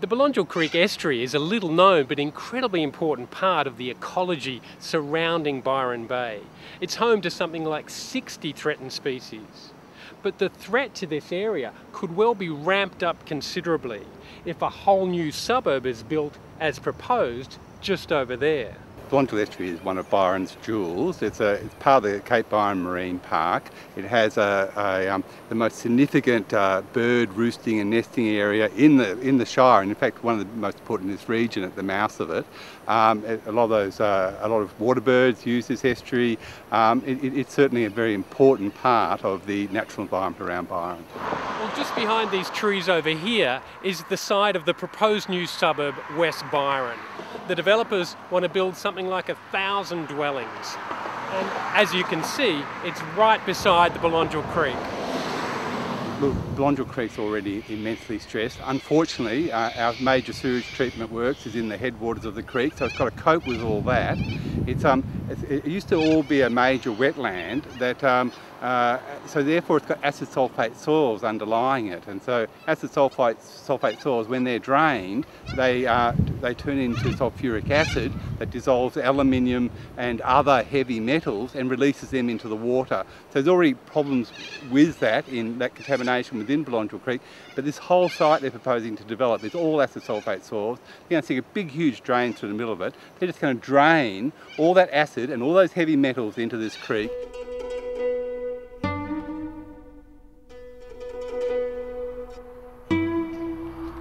The Belongil Creek estuary is a little known but incredibly important part of the ecology surrounding Byron Bay. It's home to something like 60 threatened species. But the threat to this area could well be ramped up considerably if a whole new suburb is built as proposed just over there. Belongil Estuary is one of Byron's jewels. It's part of the Cape Byron Marine Park. It has the most significant bird roosting and nesting area in the Shire, and in fact one of the most important in this region at the mouth of it. A lot of water birds use this estuary. It's certainly a very important part of the natural environment around Byron. Well, just behind these trees over here is the site of the proposed new suburb, West Byron. The developers want to build something like 1,000 dwellings. And as you can see, it's right beside the Belongil Creek. Look, Belongil Creek's already immensely stressed. Unfortunately, our major sewage treatment works is in the headwaters of the creek, so it's got to cope with all that. It used to all be a major wetland so therefore it's got acid sulphate soils underlying it, and so acid sulphate soils, when they're drained, they turn into sulphuric acid that dissolves aluminium and other heavy metals and releases them into the water. So there's already problems with that, in that contamination within Belongil Creek, but this whole site they're proposing to develop is all acid sulphate soils. You're going to see a big huge drain through the middle of it. They're just going to drain all that acid and all those heavy metals into this creek.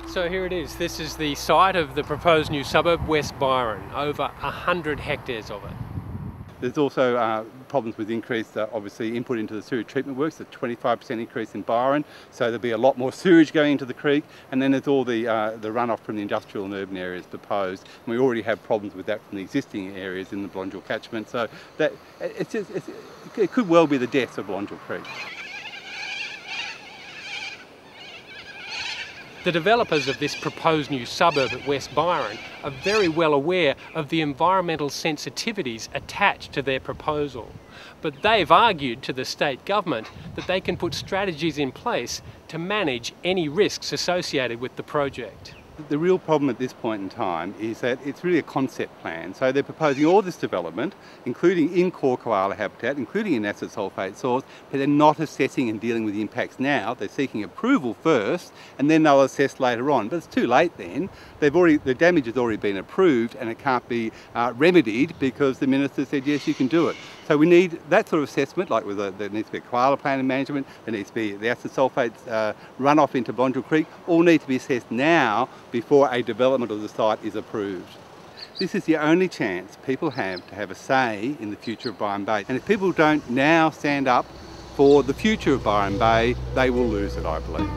So here it is. This is the site of the proposed new suburb, West Byron, over 100 hectares of it. There's also problems with increased, obviously, input into the sewage treatment works, a 25% increase in Byron, so there'll be a lot more sewage going into the creek, and then there's all the runoff from the industrial and urban areas proposed, and we already have problems with that from the existing areas in the Belongil catchment, so that it could well be the death of Belongil Creek. The developers of this proposed new suburb at West Byron are very well aware of the environmental sensitivities attached to their proposal. But they've argued to the state government that they can put strategies in place to manage any risks associated with the project. The real problem at this point in time is that it's really a concept plan. So they're proposing all this development, including in core koala habitat, including in acid sulphate soils, but they're not assessing and dealing with the impacts now. They're seeking approval first, and then they'll assess later on. But it's too late then. The damage has already been approved, and it can't be remedied because the minister said, yes, you can do it. So we need that sort of assessment, like there needs to be a koala plan and management, there needs to be the acid sulphate runoff into Belongil Creek, all need to be assessed now before a development of the site is approved. This is the only chance people have to have a say in the future of Byron Bay. And if people don't now stand up for the future of Byron Bay, they will lose it, I believe.